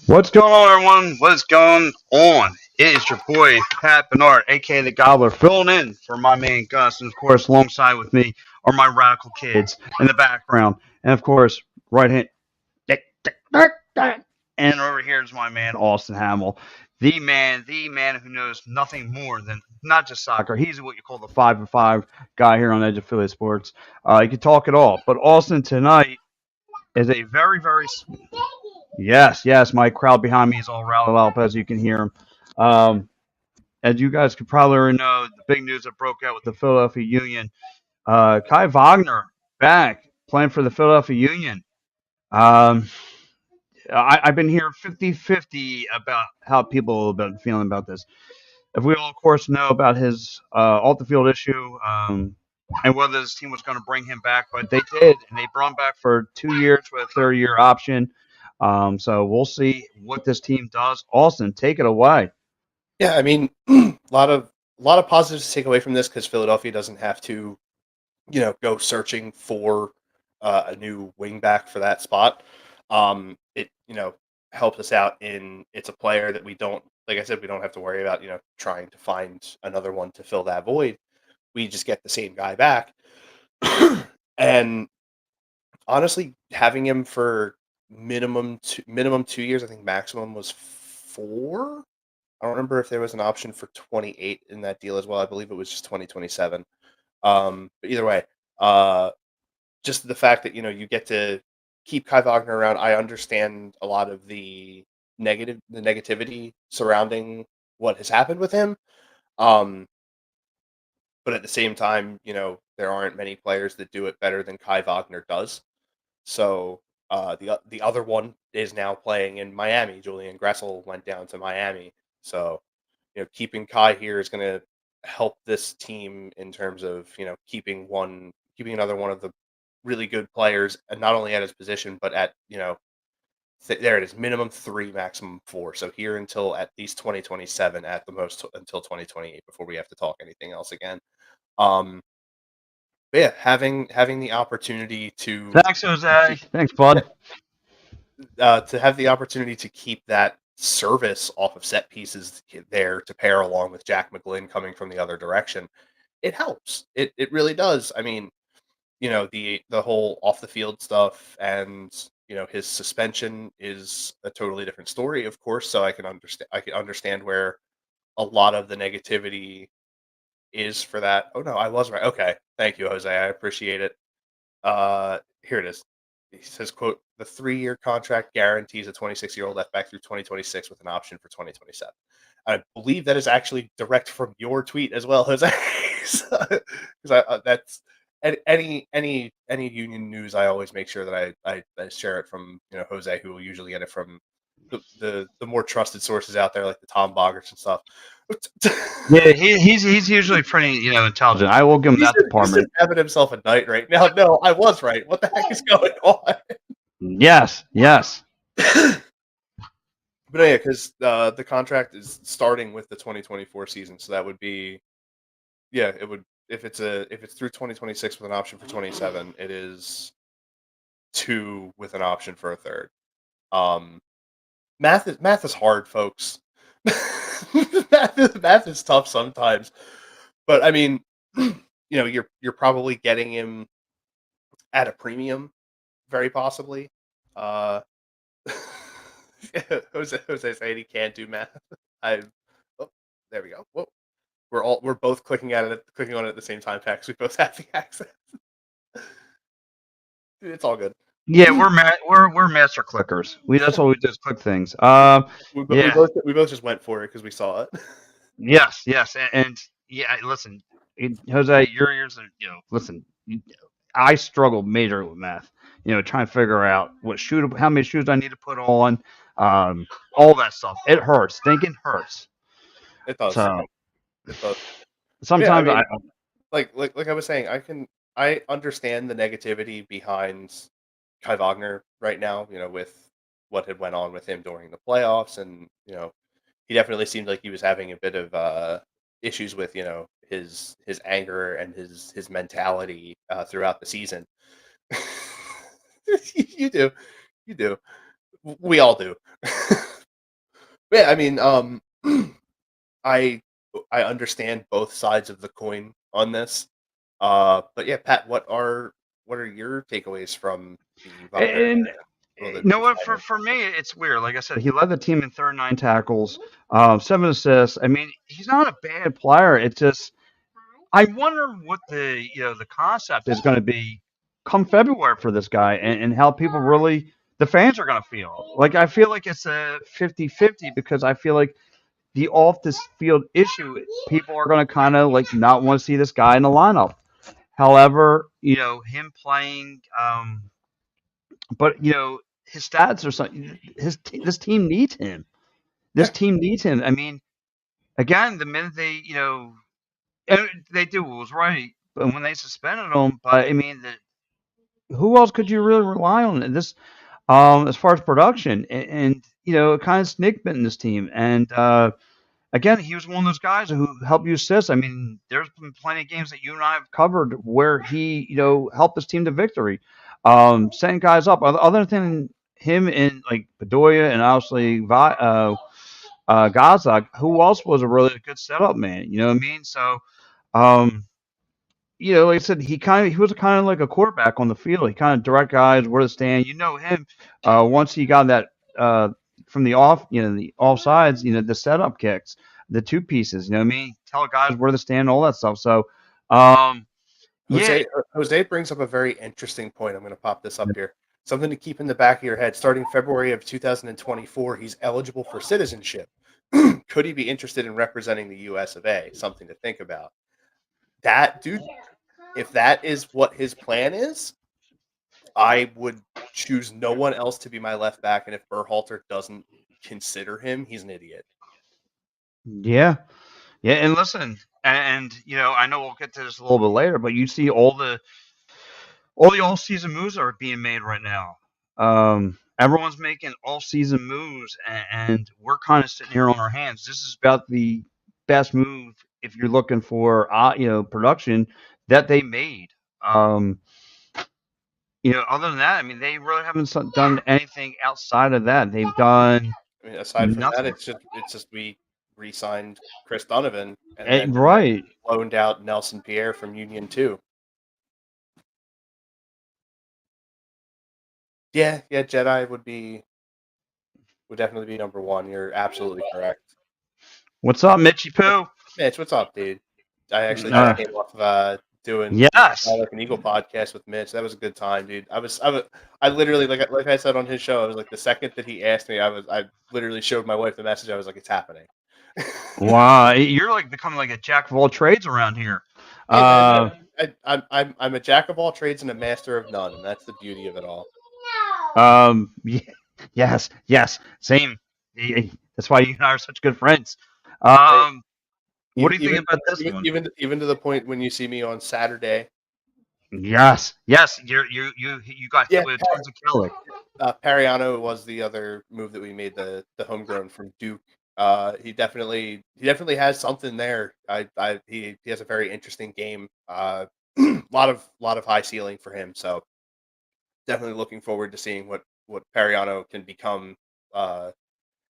What's going on, everyone? What's going on? It is your boy, Pat Bernard, aka the Gobbler, filling in for my man Gus, and of course, alongside with me are my radical kids in the background, and of course, right hand, and over here is my man Austin Hamill, the man who knows nothing more than not just soccer. He's what you call the 5 and 5 guy here on Edge of Philly Sports. He can talk it all, but Austin tonight is a very, very yes, yes. My crowd behind me is all riled up, as you can hear them. As you guys could probably already know, the big news that broke out with the Philadelphia Union. Kai Wagner back playing for the Philadelphia Union. Um, I've been hearing 50-50 about how people have been feeling about this. If we all, of course, know about his off the field issue and whether his team was going to bring him back, but they did, and they brought him back for 2 years with a third-year option. So we'll see what this team does. Austin, take it away. Yeah, I mean, a lot of positives to take away from this because Philadelphia doesn't have to, go searching for a new wing back for that spot. It helps us out in it's a player that we don't, like I said, we don't have to worry about trying to find another one to fill that void. We just get the same guy back, and honestly, having him for minimum 2 years, I think maximum was 4. I don't remember if there was an option for 28 in that deal as well. I believe it was just 2027. But either way, uh, just the fact that you get to keep Kai Wagner around. I understand a lot of the negativity surrounding what has happened with him. Um, but at the same time, there aren't many players that do it better than Kai Wagner does. So the other one is now playing in Miami. Julian Gressel went down to Miami. So keeping Kai here is going to help this team in terms of keeping another one of the really good players, and not only at his position, but at there it is, minimum 3, maximum 4. So here until at least 2027, at the most until 2028, before we have to talk anything else again. Um, but yeah, having the opportunity Thanks, Jose. Thanks, bud. to have the opportunity to keep that service off of set pieces there to pair along with Jack McGlynn coming from the other direction, it helps. It really does. I mean, the whole off the field stuff and his suspension is a totally different story, of course. So I can understand where a lot of the negativity is for that. Oh no, I was right. Okay, thank you, Jose. I appreciate it. Here it is. He says, "quote The 3-year contract guarantees a 26-year-old left back through 2026 with an option for 2027." I believe that is actually direct from your tweet as well, Jose. Because that's any union news. I always make sure that I share it from Jose, who will usually get it from the more trusted sources out there, like the Tom Boggers and stuff. Yeah, he's usually pretty intelligent. I will give him that He's just department. having himself a night right now. No, I was right. What the heck is going on? Yes, yes. But yeah, because the contract is starting with the 2024 season, so that would be it would if it's through 2026 with an option for 27, it is 2 with an option for a third. Um, math is hard, folks. Math is tough sometimes, but I mean, you're probably getting him at a premium, very possibly. Uh, Jose saying he can't do math. I oh, there we go. Whoa. We're both clicking on it at the same time, Pax. We both have the access. It's all good. Yeah, we're master clickers. That's what we just click things. We Yeah, both just went for it because we saw it. yes, yes, and yeah. Listen, Jose, your ears are Listen, I struggle major with math. Trying to figure out how many shoes I need to put on, all that stuff. It hurts. Thinking hurts. It does. So It does. Yeah, I sometimes I mean, like I was saying, I understand the negativity behind Kai Wagner right now. With what had went on with him during the playoffs, and he definitely seemed like he was having a bit of issues with his anger and his mentality throughout the season. You do, you do. We all do. Yeah, I mean, I I understand both sides of the coin on this. But yeah, Pat, what are your takeaways from the Wagner? And Well, you know the what? signing? For me, it's weird. Like I said, he led the team in 39 tackles, 7 assists. I mean, he's not a bad player. It's just I wonder what the concept is going to be come February for this guy, and how people really the fans are going to feel. Like I feel like it's a 50-50 because I feel like the off this field issue, people are going to kind of like not want to see this guy in the lineup. However, him playing, but his stats are something. This team needs him. This Yeah, team needs him. I mean, again, the minute and they do was right, but when they suspended him, but I mean, who else could you really rely on in this? As far as production, and it kind of snake bitten this team, and again, he was one of those guys who helped you assist. I mean, there's been plenty of games that you and I have covered where he, helped his team to victory, setting guys up. Other than him and like Bedoya and obviously Gaza, who else was a really good setup man? You know what I mean? So, um, like I said, he was kind of like a quarterback on the field. He kind of direct guys where to stand. You know him. Once he got that from the off, the off sides, the setup kicks, the two pieces. You know what I mean? Tell guys where to stand, all that stuff. So, um, yeah, Jose brings up a very interesting point. I'm going to pop this up here. Something to keep in the back of your head. Starting February of 2024, he's eligible for citizenship. Could he be interested in representing the U.S. of A? Something to think about. That dude, if that is what his plan is, I would choose no one else to be my left back. And if Berhalter doesn't consider him, he's an idiot. yeah, yeah. And listen, and I know we'll get to this a little bit later, but you see all the all season moves are being made right now. Everyone's making all season moves, and we're kind of sitting here on our hands. This is about the best move if you're looking for production that they made. Um, other than that, I mean, they really haven't done anything outside of that. They've done I mean, aside from that, nothing. it's just we re-signed Chris Donovan and then Right. loaned out Nelson Pierre from Union 2. Yeah, yeah, Jedi would definitely be number one. You're absolutely correct. What's up, Mitchy Poo? Mitch, what's up, dude? I actually just Uh, came off of doing the yes. Fly Like an Eagle podcast with Mitch. That was a good time, dude. I literally like I said on his show, I was like the second that he asked me, I literally showed my wife the message. I was like, it's happening. Wow, you're like becoming like a jack of all trades around here. Hey man, Uh, I'm a jack of all trades and a master of none, and that's the beauty of it all. yes, yes, same. That's why you and I are such good friends. Hey, What do you think about this even one? even even to the point when you see me on Saturday. Yes, yes, you got Yeah, hit with tons of Kelly. Pariano was the other move that we made, the homegrown from Duke. He definitely has something there. He has a very interesting game. Lot of high ceiling for him. So definitely looking forward to seeing what Pariano can become uh,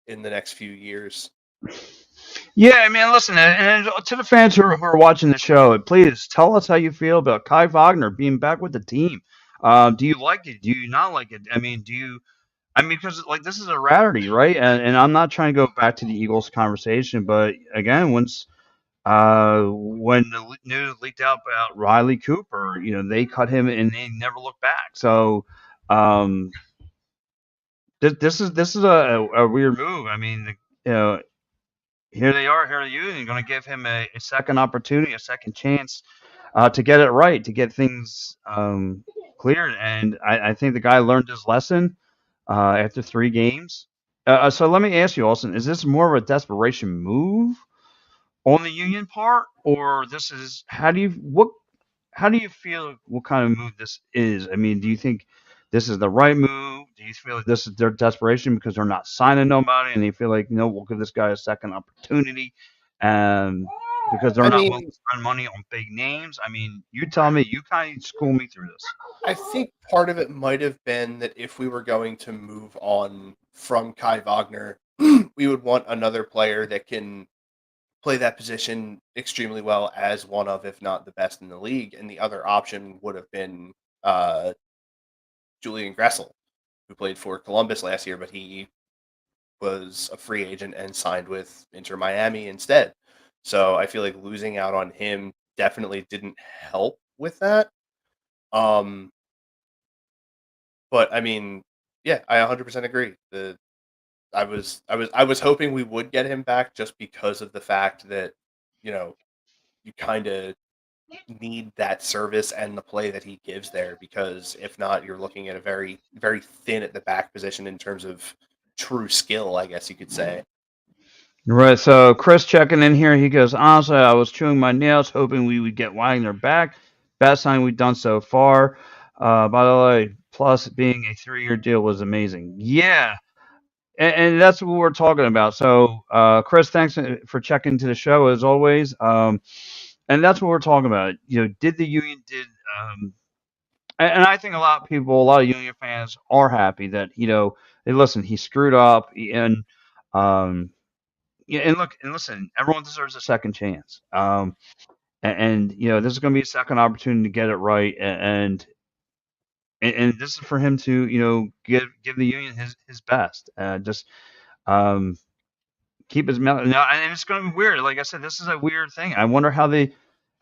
in the next few years. Yeah, I mean, listen, and to the fans who are watching the show, please tell us how you feel about Kai Wagner being back with the team. Do you like it? Do you not like it? I mean, do you? I mean, because like this is a rarity, right? And I'm not trying to go back to the Eagles conversation, but again, when the news leaked out about Riley Cooper, they cut him and they never looked back. So, um, this is a weird move. I mean, you know, here they are, here are you, and you're going to give him a second opportunity, a second chance to get it right, to get things cleared. And I think the guy learned his lesson after 3 games. So let me ask you, Austin, is this more of a desperation move on the Union part, or this is how do you feel what kind of move this is? I mean, do you think this is the right move? Do you feel like this is their desperation because they're not signing nobody and they feel like, we'll give this guy a second opportunity and because they're I not willing mean, to spend money on big names? I mean, you tell me, you kind of school me through this. I think part of it might have been that if we were going to move on from Kai Wagner, we would want another player that can play that position extremely well as one of, if not the best in the league. And the other option would have been uh, Julian Gressel, who played for Columbus last year, but he was a free agent and signed with Inter Miami instead. So I feel like losing out on him definitely didn't help with that. Um, but I mean, yeah, I 100% agree. I was hoping we would get him back just because of the fact that you know you kind of need that service and the play that he gives there, because if not, you're looking at a very thin at the back position in terms of true skill, I guess you could say. Right. So Chris checking in here. He goes, honestly, I was chewing my nails, hoping we would get Wagner back. Best sign we've done so far. By the way, plus being a 3-year deal was amazing. Yeah, and that's what we're talking about. So, Chris, thanks for checking to the show as always. And that's what we're talking about. Did the union did and I think a lot of people, a lot of Union fans are happy that hey, listen, he screwed up, and um, yeah, and look, and listen, everyone deserves a second chance. And this is going to be a second opportunity to get it right, and this is for him to give the Union his best. Just um, keep his mouth. Now, and it's going to be weird. Like I said, this is a weird thing. I wonder how the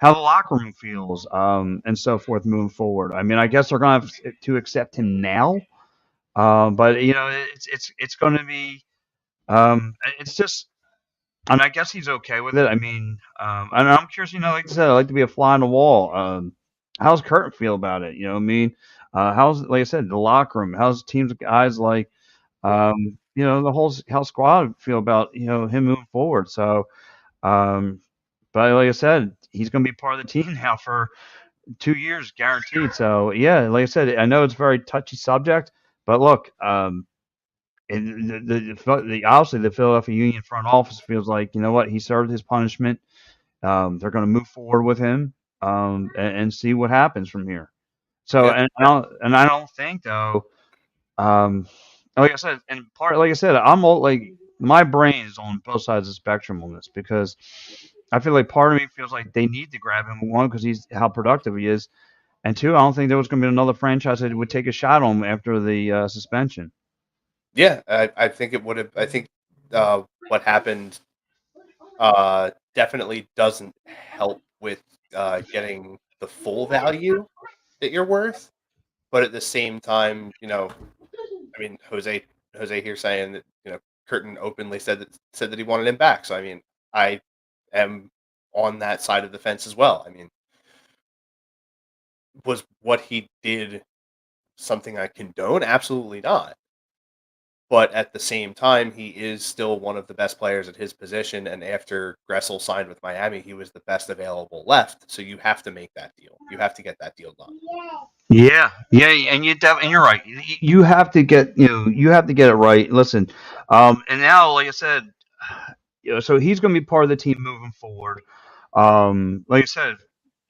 locker room feels, and so forth moving forward. I mean, I guess they're going to have to accept him now. But it's going to be it's just, and I guess he's okay with it. I mean, and I'm curious. Like I said, I like to be a fly on the wall. How's Curtin feel about it? You know what I mean? How's, like I said, the locker room? How's teams guys like the whole squad feel about him moving forward? So, um, but like I said, he's going to be part of the team now for 2 years guaranteed. So yeah, like I said, I know it's a very touchy subject, but look, and obviously the Philadelphia Union front office feels like what, he served his punishment. They're going to move forward with him, and see what happens from here. So, Yeah, and I don't think though, um, like I said, and part like I said, I'm all like, my brain is on both sides of the spectrum on this, because I feel like part of me feels like they need to grab him, one, because he's how productive he is, and two, I don't think there was going to be another franchise that would take a shot on him after the suspension. yeah. I think it would have. I think what happened definitely doesn't help with getting the full value that you're worth. But at the same time, I mean, Jose here saying that Curtin openly said that he wanted him back. So I mean, I am on that side of the fence as well. I mean, was what he did something I condone? Absolutely not. But at the same time, he is still one of the best players at his position. And after Gressel signed with Miami, he was the best available left. So you have to make that deal. You have to get that deal done. Yeah, yeah, and and you're right. You have to get it right. Listen, and now, like I said, so he's going to be part of the team moving forward. Like I said,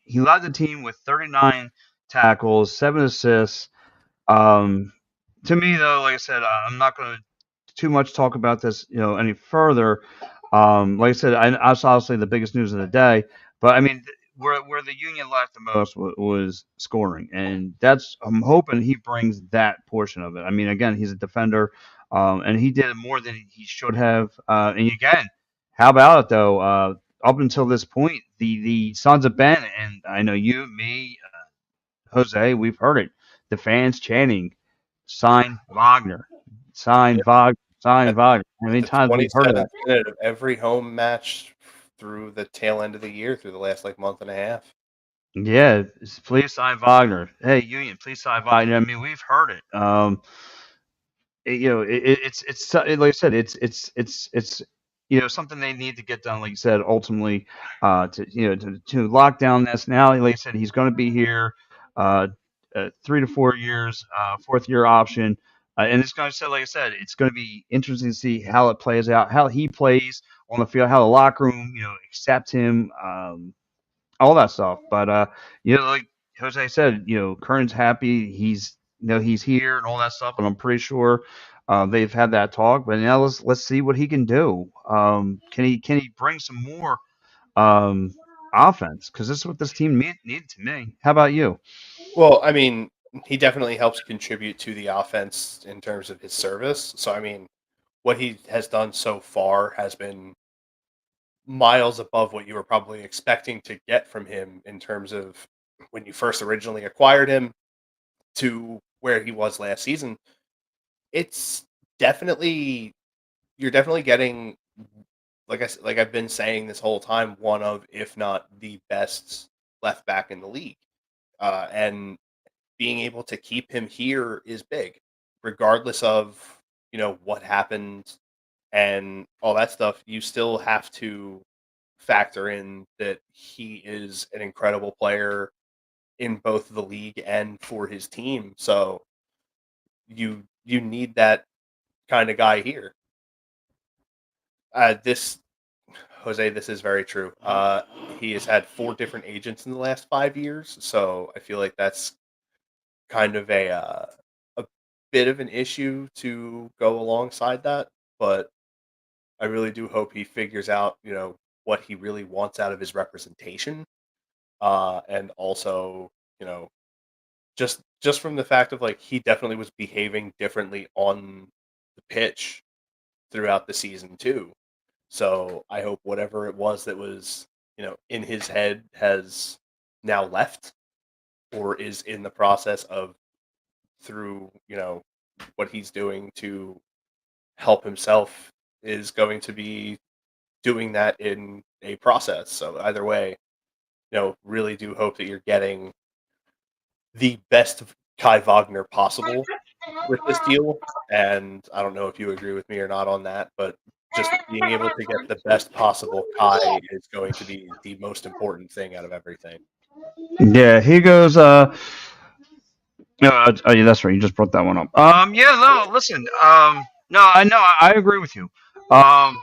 he led the team with 39 tackles, 7 assists. Um, to me, though, like I said, I'm not going to too much talk about this, any further. Like I said, that's obviously the biggest news of the day. But I mean, where the Union lacked the most was scoring, and I'm hoping he brings that portion of it. I mean, again, he's a defender, and he did more than he should have. And again, how about it though? Up until this point, the Sons of Ben, and I know you, me, Jose, we've heard it. The fans chanting, "Sign Wagner, sign Yeah. Wagner, sign At Wagner." How many the times we've heard 27th that? minute of every home match through the tail end of the year, through the last like month and a half. Yeah, please sign Wagner. Hey, Union, please sign Wagner. I mean, we've heard it. Like I said, it's something they need to get done. Like you said, ultimately, to lock down this now. Like I said, he's going to be here, uh, 3 to 4 years, fourth year option, and it's going to, like I said, it's going to be interesting to see how it plays out, how he plays on the field, how the locker room accepts him. All that stuff. But like Jose said, Kern's happy. He's here and all that stuff, and I'm pretty sure. They've had that talk, but now let's see what he can do. Can he bring some more um, offense? Because this is what this team needed to me. How about you? Well, I mean, he definitely helps contribute to the offense in terms of his service. So, I mean, what he has done so far has been miles above what you were probably expecting to get from him in terms of when you first originally acquired him to where he was last season. It's definitely you're definitely getting like I've been saying this whole time, one of if not the best left back in the league. And being able to keep him here is big, regardless of what happened and all that stuff. You still have to factor in that he is an incredible player in both the league and for his team. So you need that kind of guy here. This Jose, this is very true. He has had 4 different agents in the last 5 years, so I feel like that's kind of a bit of an issue to go alongside that. But I really do hope he figures out, what he really wants out of his representation, and also, you know, just from the fact of like he definitely was behaving differently on the pitch throughout the season too. So I hope whatever it was that was, in his head has now left or is in the process of through, what he's doing to help himself is going to be doing that in a process. So either way, really do hope that you're getting the best of Kai Wagner possible with this deal. And I don't know if you agree with me or not on that, but just being able to get the best possible Kai is going to be the most important thing out of everything. Yeah, he goes. Oh, yeah, that's right. You just brought that one up. Yeah, no, listen. No, I know, I agree with you. Um,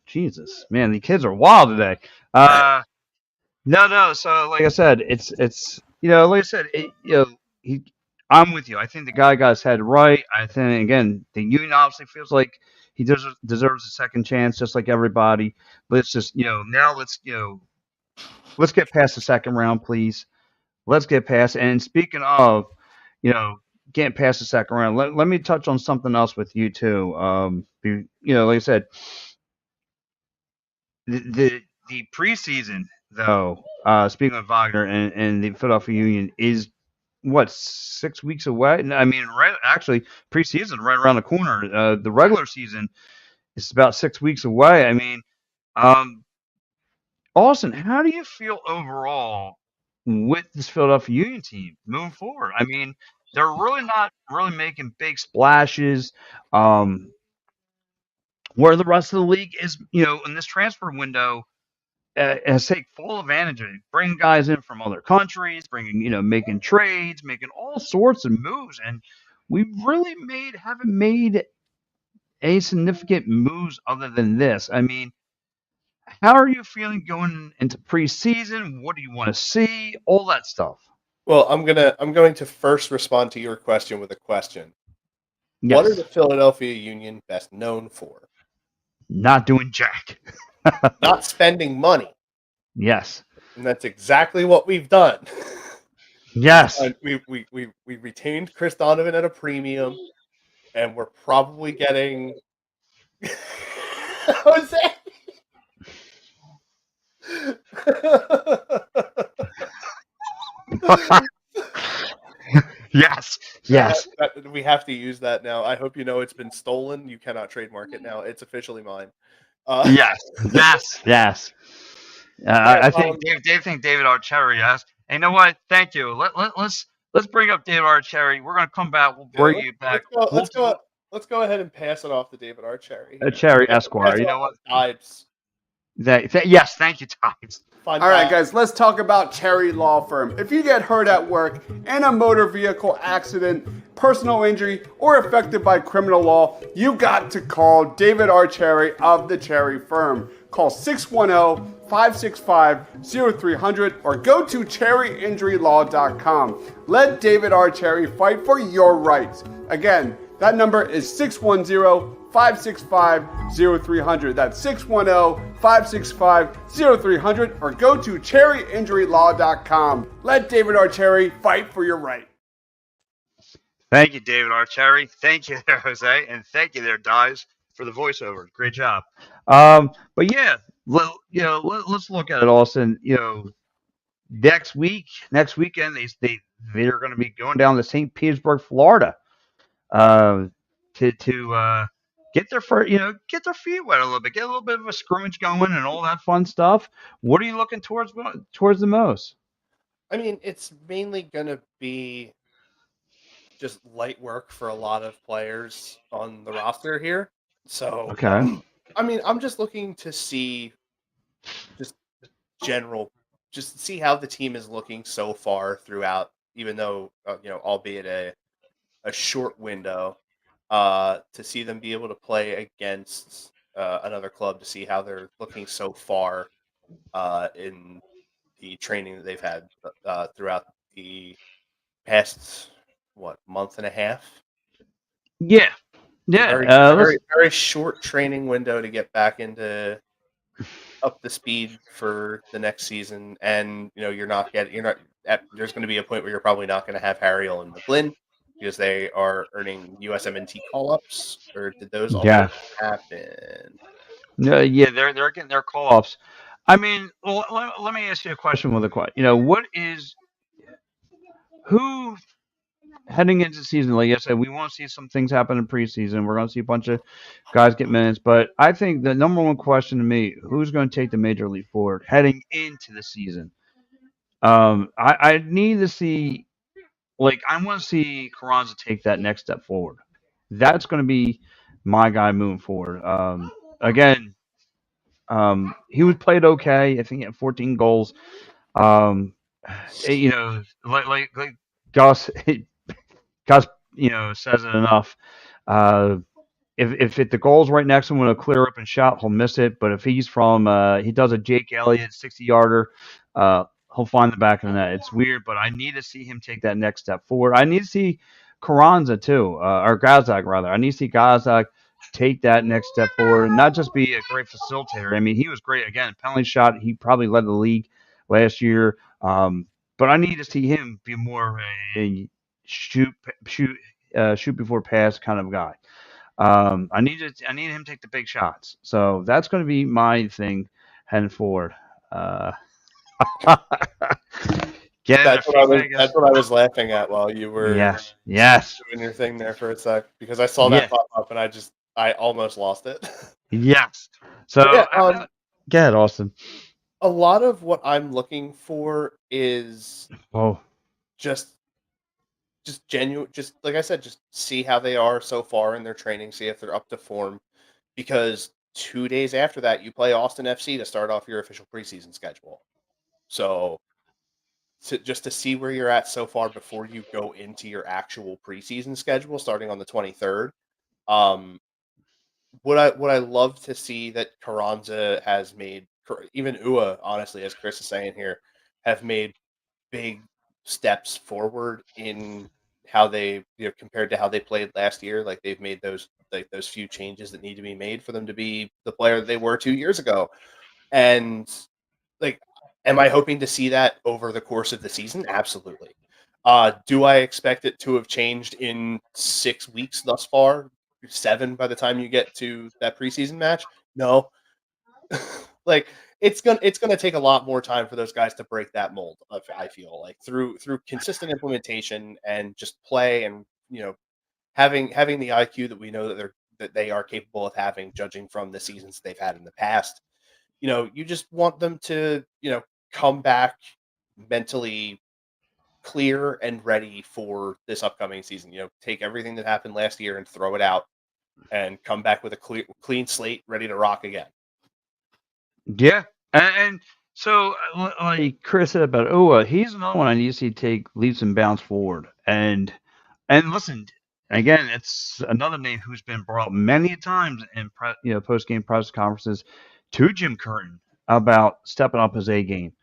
Jesus, man, the kids are wild today. Uh, no, no. So, like I said, it's like I said, he. I'm with you. I think the guy got his head right. I think again, the union obviously feels like he deserves a second chance, just like everybody. Let's just now let's get past the second round, please. Let's get past. And speaking of, you know, getting past the second round, let me touch on something else with you too. Like I said, the preseason though, speaking of Wagner and the Philadelphia Union is what 6 weeks away. I mean, right? Actually, preseason right around the corner. The regular season is about 6 weeks away. I mean, um, Austin, how do you feel overall with this Philadelphia Union team moving forward? I mean, they're really not really making big splashes. Um, where the rest of the league is, in this transfer window, has taken full advantage of it, bringing guys in from other countries, making trades, making all sorts of moves, and we really haven't made any significant moves other than this. I mean, how are you feeling going into preseason? What do you want to see? All that stuff. Well, I'm going to first respond to your question with a question. What are the Yes. Philadelphia Union best known for? Not doing jack. Not spending money. Yes. And that's exactly what we've done. Yes. We retained Chris Donovan at a premium, and we're probably getting Jose. Yes. Yes. We have to use that now. I hope you know it's been stolen. You cannot trademark it now. It's officially mine. Yes. Yes. Yes. Yeah, I think David Archerry asked. Hey, you know what? Thank you. Let's bring up David Archerry. We're gonna come back. We'll yeah, bring you back. let's go ahead and pass it off to David Archerry here. Cherry Pass Esquire. it You know off what? to Tides. Yes. Thank you, Times. Fun All right, fact. guys, let's talk about Cherry Law Firm. If you get hurt at work in a motor vehicle accident, personal injury, or affected by criminal law, you got to call David R. Cherry of the Cherry Firm. Call 610-565-0300 or go to cherryinjurylaw.com. Let David R. Cherry fight for your rights. Again, That number is 610-565-0300. That's 610-565-0300, or go to cherryinjurylaw.com. Let David Archeri fight for your right. Thank you, David Archeri. Thank you there, Jose, and thank you there, Dies, for the voiceover. Great job. But yeah, let's look at it, Austin. Next weekend, they're going to be going down to St. Petersburg, Florida, uh, to get their get their feet wet a little bit, get a little bit of a scrimmage going, and all that fun stuff. What are you looking towards the most? I mean, it's mainly going to be just light work for a lot of players on the roster here. So, Okay. I mean, I'm just looking to see just general, just see how the team is looking so far throughout, even though, albeit a short window, to see them be able to play against another club, to see how they're looking so far in the training that they've had throughout the past month and a half. Yeah, It's a yeah. very very short training window to get back into up the speed for the next season, and you're not there's going to be a point where you're probably not going to have Harriel and McGlynn because they are earning USMNT call ups, or did those already Yeah. happen? No, yeah, they're getting their call ups. I mean, let me ask you a question with a question. What is who heading into the season? Like I said, we want to see some things happen in preseason. We're going to see a bunch of guys get minutes, but I think the number one question to me: who's going to take the major leap forward heading into the season? I need to see, I want to see Carranza take that next step forward. That's going to be my guy moving forward. Again, he was played okay. I think he had 14 goals. Um, like Gus, Gus, says it enough. Uh, if the goal's right next to him with a clear open shot, he'll miss it. But if he's he does a Jake Elliott 60-yarder, he'll find the back of the net. It's weird, but I need to see him take that next step forward. I need to see Carranza too, or Gazak rather. I need to see Gazak take that next step forward and not just be a great facilitator. I mean, he was great again. Penalty shot, he probably led the league last year. But I need to see him be more a shoot shoot before pass kind of guy. I need him to take the big shots. So that's going to be my thing heading forward. Get That's what I was. That's what I was laughing at while you were yes doing your thing there for a sec, because I saw that pop up and I almost lost it. Yes. So yeah, go ahead, Austin. A lot of what I'm looking for is just genuine, just like I said, just see how they are so far in their training, see if they're up to form, because 2 days after that you play Austin FC to start off your official preseason schedule. So just to see where you're at so far before you go into your actual preseason schedule starting on the 23rd. What I love to see that Carranza has made, even Ua, honestly, as Chris is saying here, have made big steps forward in how they, compared to how they played last year. Like, they've made those few changes that need to be made for them to be the player that they were 2 years ago. And am I hoping to see that over the course of the season? Absolutely. Do I expect it to have changed in 6 weeks thus far? 7 by the time you get to that preseason match? No. It's gonna take a lot more time for those guys to break that mold. I feel like through consistent implementation and just play, and having the IQ that we know that they are capable of having, judging from the seasons they've had in the past. You just want them to come back mentally clear and ready for this upcoming season. Take everything that happened last year and throw it out, and come back with a clean slate, ready to rock again. Yeah, and so like Chris said about he's another one I need to see take leaps and bounds forward. And listen, again, it's another name who's been brought many times in post game press conferences to Jim Curtin about stepping up his A game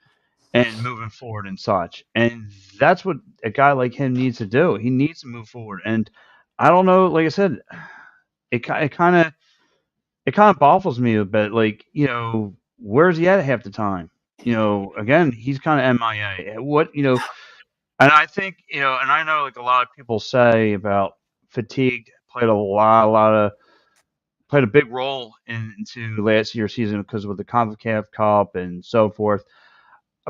and moving forward and such. And that's what a guy like him needs to do. He needs to move forward. And I don't know. Like I said, it kind of baffles me a bit. Like, where's he at half the time? Again, he's kind of MIA. What, and I think, and I know like a lot of people say about fatigue played played a big role into last year's season because with the CONCACAF Cup and so forth.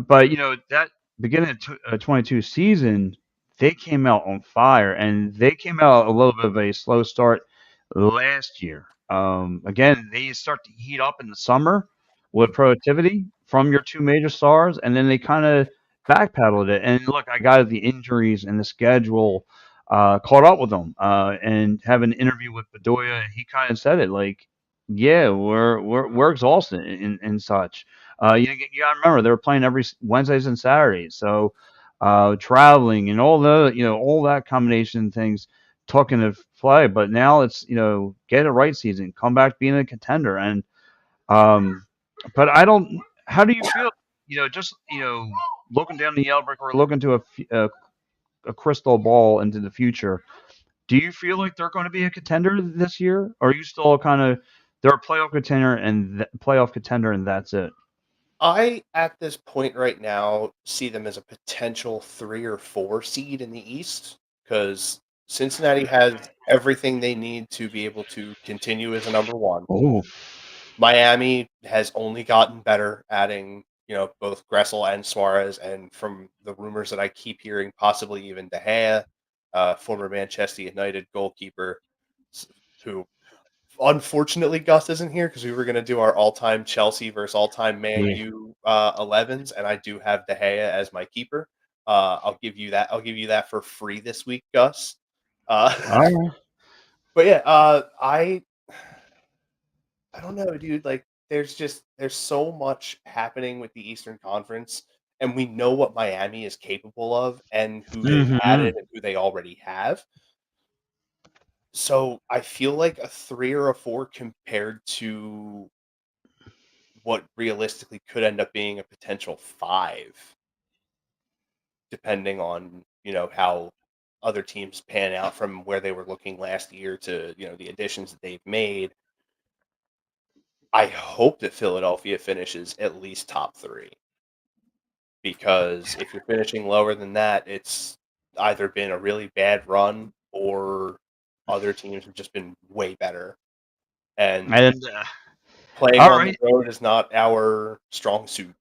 But that beginning of 22 season, they came out on fire, and they came out a little bit of a slow start last year. Again, they start to heat up in the summer with productivity from your two major stars, and then they kind of backpedaled it. And look, I got the injuries and the schedule caught up with them. And have an interview with Bedoya, and he kind of said it like, "Yeah, we're exhausted and such." You got to remember they were playing every Wednesdays and Saturdays, so traveling and all that combination of things took into play. But now it's get it right season, come back being a contender, and um, but I don't. How do you feel? Just looking down the yellow brick or looking to a crystal ball into the future. Do you feel like they're going to be a contender this year, or are you still kind of they're a playoff contender and that's it? I, at this point right now, see them as a potential 3 or 4 seed in the East because Cincinnati has everything they need to be able to continue as a number one. Oh, Miami has only gotten better, adding both Gressel and Suarez, and from the rumors that I keep hearing, possibly even De Gea, former Manchester United goalkeeper, who unfortunately Gus isn't here because we were going to do our all-time Chelsea versus all-time Man yeah. U 11s, and I do have De Gea as my keeper. I'll give you that. I'll give you that for free this week, Gus. Uh, All right. but yeah, I don't know, dude. Like, there's so much happening with the Eastern Conference, and we know what Miami is capable of, and who they've Mm-hmm. added, and who they already have. So I feel like a 3 or a 4 compared to what realistically could end up being a potential 5, depending on how other teams pan out from where they were looking last year to the additions that they've made. I hope that Philadelphia finishes at least top 3. Because if you're finishing lower than that, it's either been a really bad run or other teams have just been way better. And And playing all on the right, road is not our strong suit.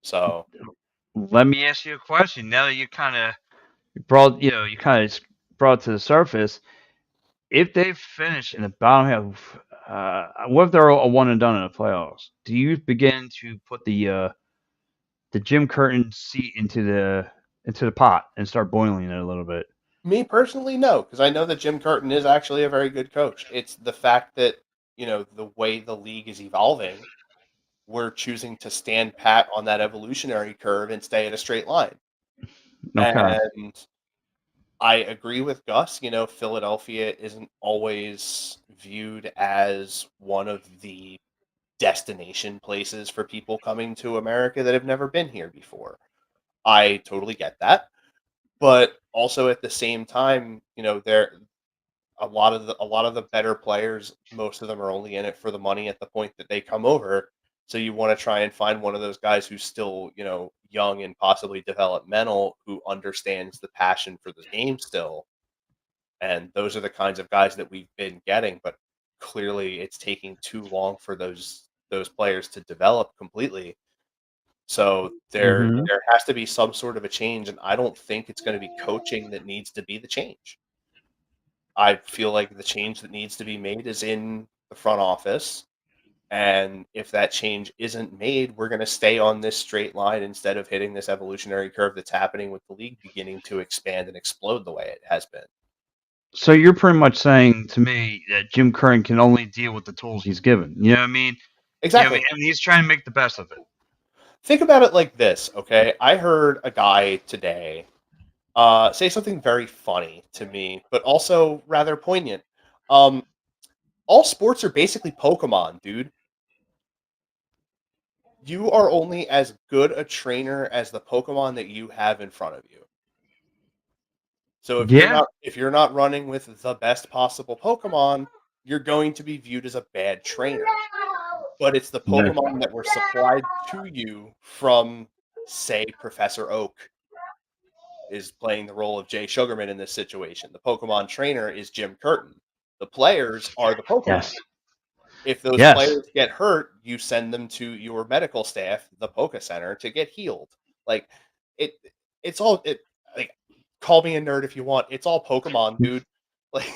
So let me ask you a question. Now that you kind of brought, you kind of brought to the surface, if they finish in the bottom half, what if they're a one and done in the playoffs? Do you begin to put the Jim Curtin seat into the pot and start boiling it a little bit? me personally, no, because I know that Jim Curtin is actually a very good coach. It's the fact that the way the league is evolving, we're choosing to stand pat on that evolutionary curve and stay in a straight line. Okay. And I agree with Gus. Philadelphia isn't always viewed as one of the destination places for people coming to America that have never been here before. I totally get that. But also at the same time, there a lot of the better players, most of them are only in it for the money at the point that they come over. So you want to try and find one of those guys who's still, young and possibly developmental, who understands the passion for the game still. And those are the kinds of guys that we've been getting, but clearly it's taking too long for those players to develop completely. So there Mm-hmm. there has to be some sort of a change, and I don't think it's going to be coaching that needs to be the change. I feel like the change that needs to be made is in the front office. And if that change isn't made, we're going to stay on this straight line instead of hitting this evolutionary curve that's happening with the league beginning to expand and explode the way it has been. So you're pretty much saying to me that Jim Curran can only deal with the tools he's given. You know what I mean? Exactly. And he's trying to make the best of it. Think about it like this, okay? I heard a guy today say something very funny to me, but also rather poignant. Um, all sports are basically Pokemon, dude. You are only as good a trainer as the Pokemon that you have in front of you. So Yeah. if you're not running with the best possible Pokemon, you're going to be viewed as a bad trainer. But it's the Pokemon that were supplied to you from, say, Professor Oak is playing the role of Jay Sugarman in this situation. The Pokemon trainer is Jim Curtin. The players are the Pokemon. Yes. If those Yes. players get hurt, you send them to your medical staff, the Poke Center, to get healed. Like it, it's all it. Like, call me a nerd if you want. It's all Pokemon, dude. Like,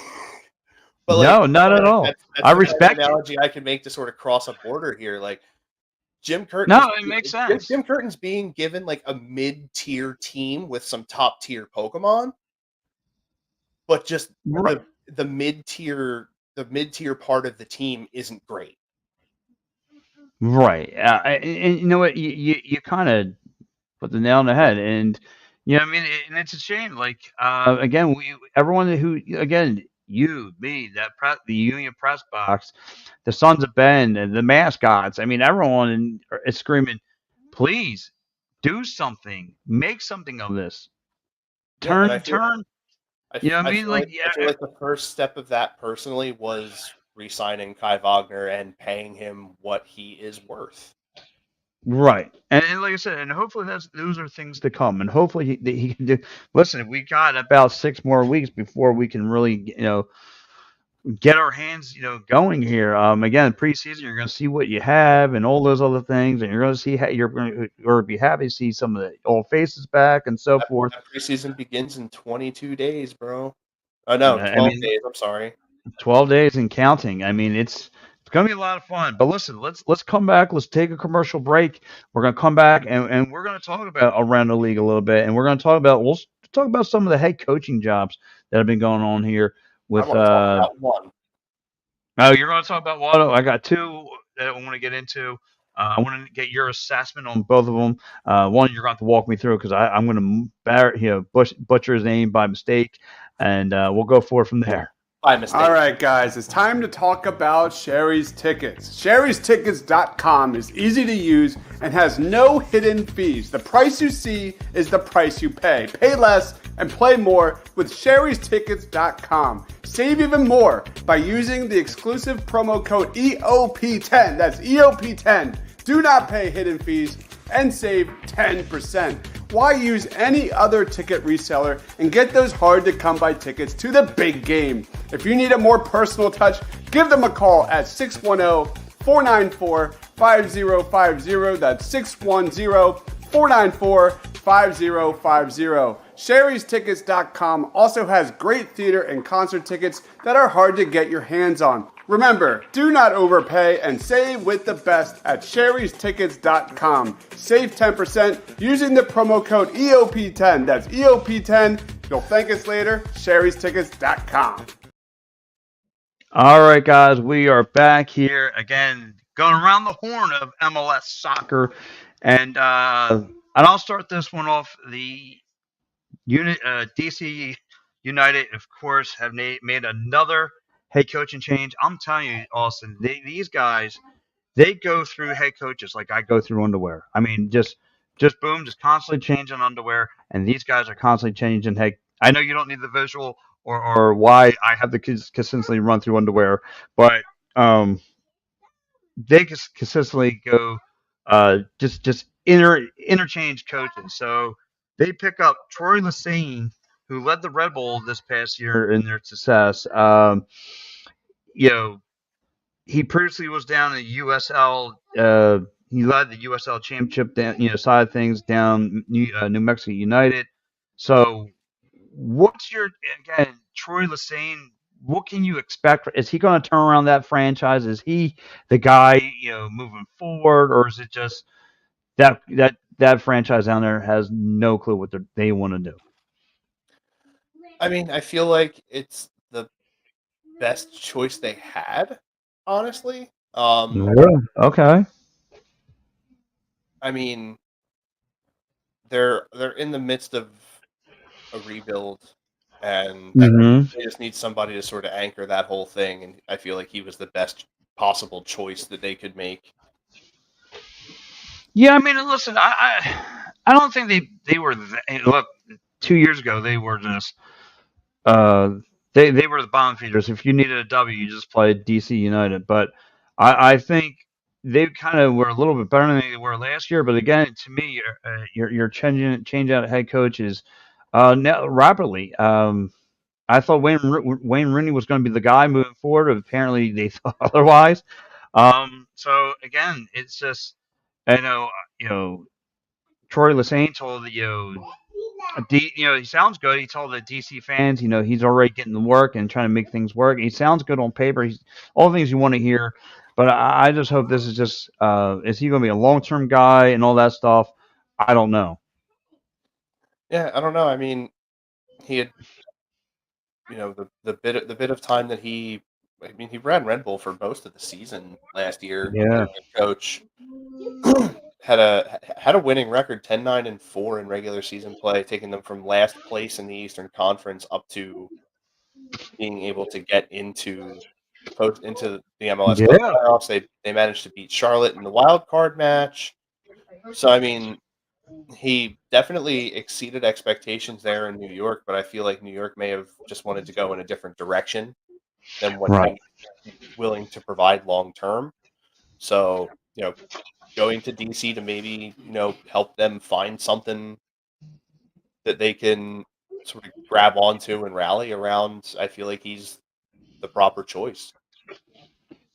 but like No, not at all. that's I the kind of respect it. analogy I can make to sort of cross a border here. Like Jim Curtin No, is it makes sense. Jim Curtin's being given like a mid-tier team with some top-tier Pokemon, but just Right. the mid-tier part of the team isn't great. Right. And you know what? You kind of put the nail on the head. And, you know, I mean, and it's a shame. Like, again, everyone who, again, you, me, the Union Press Box, the Sons of Ben, and the mascots. I mean, everyone is screaming, please do something, make something of this. Yeah, and Turn. You know what I mean? Like, I feel yeah, like the first step of that personally was re-signing Kai Wagner and paying him what he is worth. right. And like I said, and hopefully those are things to come. And hopefully he can do. Listen, we got about 6 more weeks before we can really, get our hands, going here. Again, preseason, you're going to see what you have and all those other things, and you're going to see how you're going to be happy to see some of the old faces back and so forth. That preseason begins in 22 days, bro. Oh no, I 12 mean, days. I'm sorry. 12 days and counting. I mean, it's going to be a lot of fun. But listen, let's come back. Let's take a commercial break. We're going to come back and we're going to talk about around the league a little bit, and we're going to we'll talk about some of the head coaching jobs that have been going on here I with want to talk about one. Oh, you're going to talk about Watto. I got two that I want to get into. I want to get your assessment on both of them. One you're going to have to walk me through because I'm going to butcher his name by mistake, and we'll go forward from there. By mistake. All right, guys, it's time to talk about Sherry's Tickets. Sherry'sTickets.com is easy to use and has no hidden fees. The price you see is the price you pay. Pay less and play more with Sherry'sTickets.com. Save even more by using the exclusive promo code EOP10. That's EOP10. Do not pay hidden fees and save 10%. Why use any other ticket reseller and get those hard to come by tickets to the big game? If you need a more personal touch, give them a call at 610-494-5050. That's 610-494-5050. Sherry'sTickets.com also has great theater and concert tickets that are hard to get your hands on. Remember, do not overpay and save with the best at Sherry'sTickets.com. Save 10% using the promo code EOP10. That's EOP10. You'll thank us later. Sherry'sTickets.com. All right, guys, we are back here again, going around the horn of MLS soccer, and I'll start this one off. The DC United, of course, have made another head coaching change. I'm telling you, Austin, these guys, they go through head coaches like I go through underwear. I mean, just boom, just constantly changing underwear, and these guys are constantly changing head. I know you don't need the visual or why I have to consistently run through underwear, but they just consistently go just interchange coaches. So they pick up Troy Lesane, who led the Red Bull this past year in their success. You know, he previously was down in the USL. He led the USL Championship down, side of things down New Mexico United. So, what's your again, Troy Lesane? What can you expect? Is he going to turn around that franchise? Is he the guy, moving forward, or is it just that franchise down there has no clue what they want to do? I mean, I feel like it's the best choice they had, honestly. Okay. I mean, they're in the midst of a rebuild, and they just need somebody to sort of anchor that whole thing. And I feel like he was the best possible choice that they could make. Yeah, I mean, listen, I don't think they were look 2 years ago they were just uh, they were the bottom feeders. If you needed a W, you just played DC United. But I think they kind of were a little bit better than they were last year. But again, to me, you're change out head coaches now rapidly. I thought Wayne Rooney was going to be the guy moving forward. Apparently, they thought otherwise. So again, it's just I know you know Troy Lesane told he sounds good. He told the DC fans, he's already getting to work and trying to make things work. He sounds good on paper. He's all the things you want to hear. But I just hope this is just is he going to be a long term guy and all that stuff? I don't know. Yeah, I don't know. I mean, he had the bit of time that he ran Red Bull for most of the season last year as Yeah. head coach. had a winning record 10-9-4 in regular season play, taking them from last place in the Eastern Conference up to being able to get into the MLS Cup Yeah. playoffs. They managed to beat Charlotte in the wild card match. So I mean, he definitely exceeded expectations there in New York, but I feel like New York may have just wanted to go in a different direction than what Right. he was willing to provide long term. So, going to DC to maybe, help them find something that they can sort of grab onto and rally around, I feel like he's the proper choice.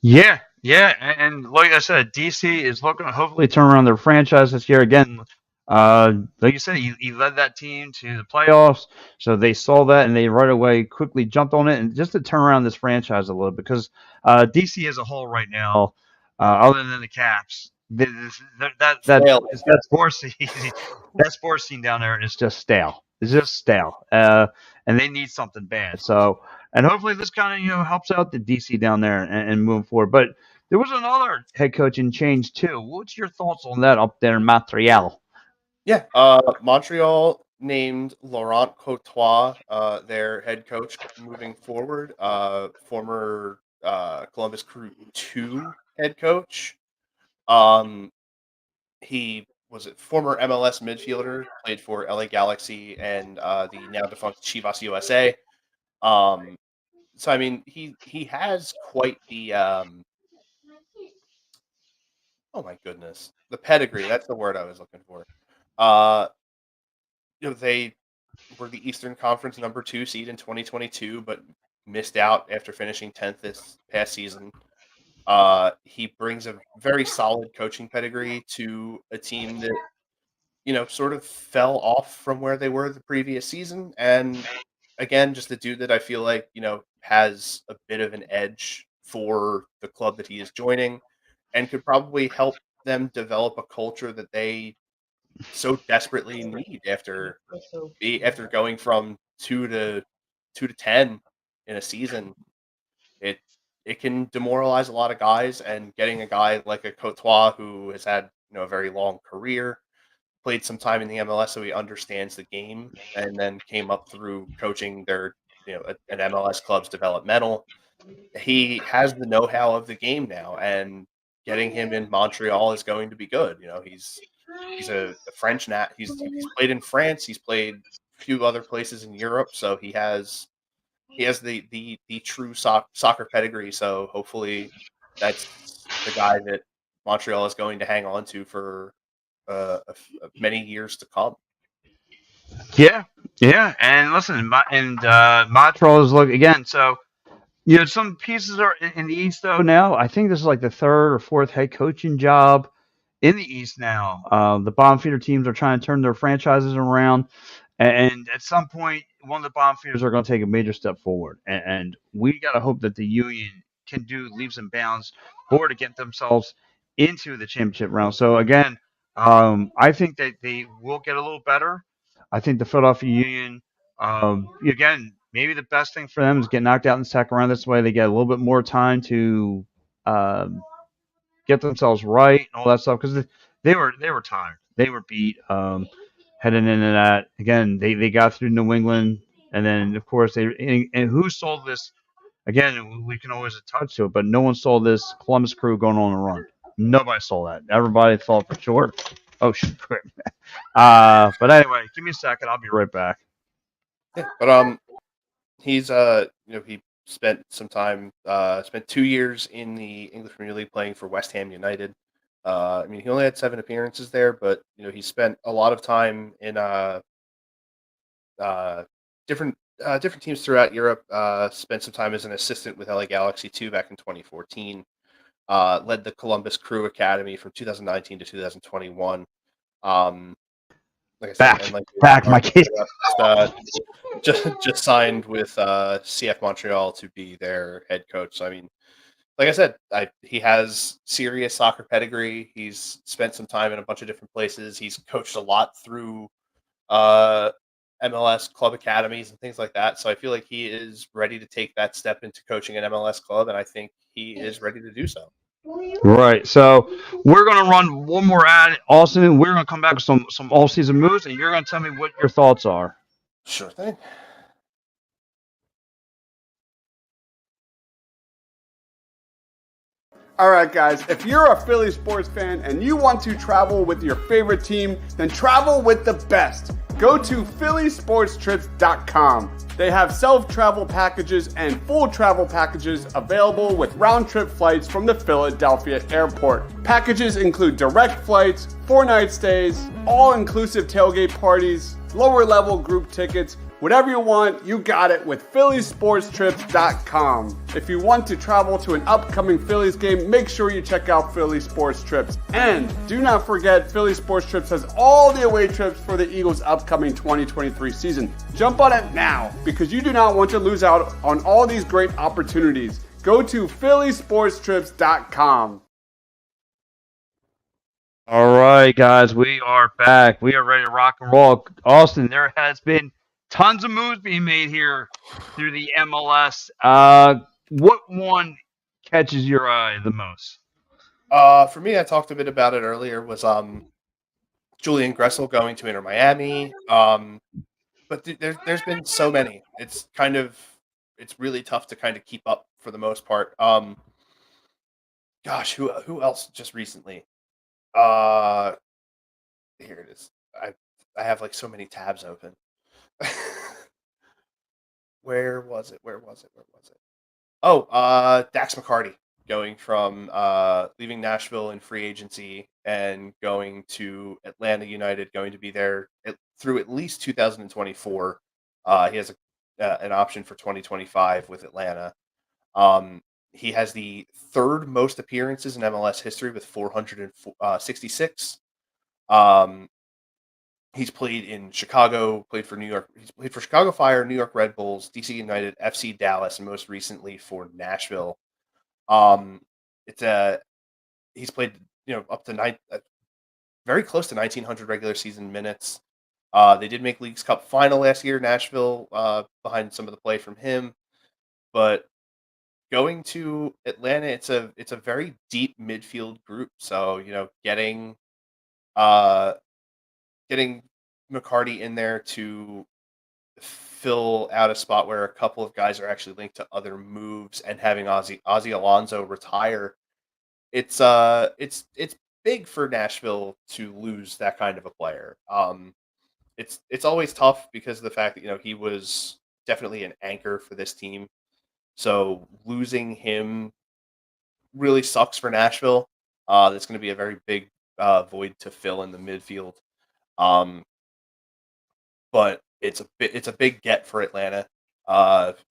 Yeah, yeah, and like I said, DC is looking to hopefully turn around their franchise this year again. Like you said, he led that team to the playoffs, so they saw that and they right away quickly jumped on it, and just to turn around this franchise a little because DC as a whole right now, other than the Caps, Failing. that sports scene, that sports scene down there is just stale. It's just stale, and they need something bad. So and hopefully this kind of helps out the DC down there and moving forward. But there was another head coaching change too. What's your thoughts on that up there in Montreal? Yeah, Montreal named Laurent Courtois their head coach moving forward. Former Columbus Crew 2 head coach. Um, he was a former MLS midfielder, played for LA Galaxy and the now defunct Chivas USA. Um, so I mean, he has quite the oh my goodness, the pedigree. That's the word I was looking for. Uh, they were the Eastern Conference number 2 seed in 2022, but missed out after finishing 10th this past season. He brings a very solid coaching pedigree to a team that sort of fell off from where they were the previous season. And again, just a dude that I feel like, has a bit of an edge for the club that he is joining and could probably help them develop a culture that they so desperately need after going from 2 to 10 in a season. It it can demoralize a lot of guys, and getting a guy like a Courtois who has had a very long career, played some time in the MLS, so he understands the game, and then came up through coaching their an MLS club's developmental. He has the know-how of the game now, and getting him in Montreal is going to be good. He's a French nat. He's played in France. He's played a few other places in Europe, so he has the true soccer pedigree. So hopefully, that's the guy that Montreal is going to hang on to for many years to come. Yeah, yeah, and listen, Montreal is look again. So some pieces are in the East though now. I think this is like the third or fourth head coaching job in the East now. The bottom feeder teams are trying to turn their franchises around, and at some point, one of the bottom feeders are going to take a major step forward. And we got to hope that the Union can do leaps and bounds forward to get themselves into the championship round. So again, I think that they will get a little better. I think the Philadelphia Union, again, maybe the best thing for them is get knocked out in the second round. This way, they get a little bit more time to get themselves right and all that stuff because they were tired. They were beat heading into that. Again, they got through New England, and then of course and who sold this? Again, we can always touch to it, but no one saw this Columbus Crew going on a run. Nobody saw that. Everybody thought for sure. Oh shit! But anyway, give me a second. I'll be right back. Yeah, but He's he spent some time, spent 2 years in the English Premier League playing for West Ham United. I mean, he only had 7 appearances there, but he spent a lot of time in uh, different teams throughout Europe. Spent some time as an assistant with LA Galaxy 2 back in 2014. Led the Columbus Crew Academy from 2019 to 2021. Like I said, and like Back, my kid. Just signed with CF Montreal to be their head coach. So I mean, like I said, he has serious soccer pedigree. He's spent some time in a bunch of different places. He's coached a lot through uh, MLS club academies and things like that. So I feel like he is ready to take that step into coaching an MLS club, and I think he is ready to do so. Right. So we're gonna run one more ad, Austin, and we're gonna come back with some all-season moves, and you're gonna tell me what your thoughts are. Sure thing. All right, guys, if you're a Philly sports fan and you want to travel with your favorite team, then travel with the best. Go to phillysportstrips.com. They have self-travel packages and full travel packages available with round-trip flights from the Philadelphia airport. Packages include direct flights, 4-night stays, all-inclusive tailgate parties, lower-level group tickets. Whatever you want, you got it with phillysportstrips.com. If you want to travel to an upcoming Phillies game, make sure you check out Philly Sports Trips. And do not forget, Philly Sports Trips has all the away trips for the Eagles' upcoming 2023 season. Jump on it now, because you do not want to lose out on all these great opportunities. Go to phillysportstrips.com. All right, guys, we are back. We are ready to rock and roll. Austin, there has been tons of moves being made here through the MLS. What one catches your eye the most? For me, I talked a bit about it earlier, was Julian Gressel going to Inter Miami. But there's been so many. It's really tough to kind of keep up for the most part. Gosh, who else just recently? Here it is. I have like so many tabs open. Where was it? Oh, Dax McCarty going from leaving Nashville in free agency and going to Atlanta United, going to be there through at least 2024. He has an option for 2025 with Atlanta. He has the third most appearances in MLS history with 466. He's played in Chicago, played for New York. He's played for Chicago Fire, New York Red Bulls, DC United, FC Dallas, and most recently for Nashville. He's played up to very close to 1,900 regular season minutes. They did make Leagues Cup final last year, Nashville, behind some of the play from him. But going to Atlanta, it's a very deep midfield group. So getting McCarty in there to fill out a spot where a couple of guys are actually linked to other moves, and having Ozzy Alonso retire, it's big for Nashville to lose that kind of a player. It's always tough because of the fact that he was definitely an anchor for this team. So losing him really sucks for Nashville. That's going to be a very big void to fill in the midfield. But it's a big get for Atlanta.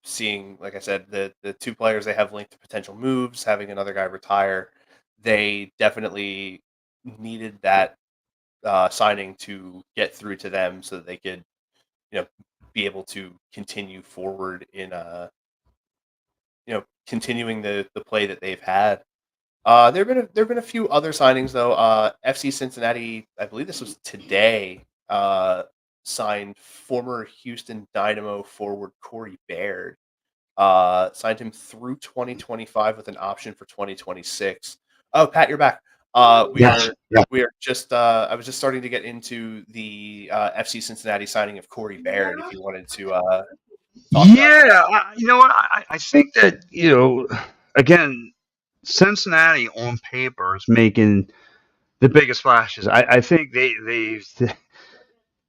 Seeing, like I said, the two players they have linked to potential moves, having another guy retire, they definitely needed that signing to get through to them so that they could, be able to continue forward in continuing the play that they've had. There've been a few other signings though. FC Cincinnati, I believe this was today, signed former Houston Dynamo forward Corey Baird. Signed him through 2025 with an option for 2026. Oh, Pat, you're back. We are just. I was just starting to get into the FC Cincinnati signing of Corey Baird. If you wanted to. You know what? I think that again, Cincinnati on paper is making the biggest flashes. I think they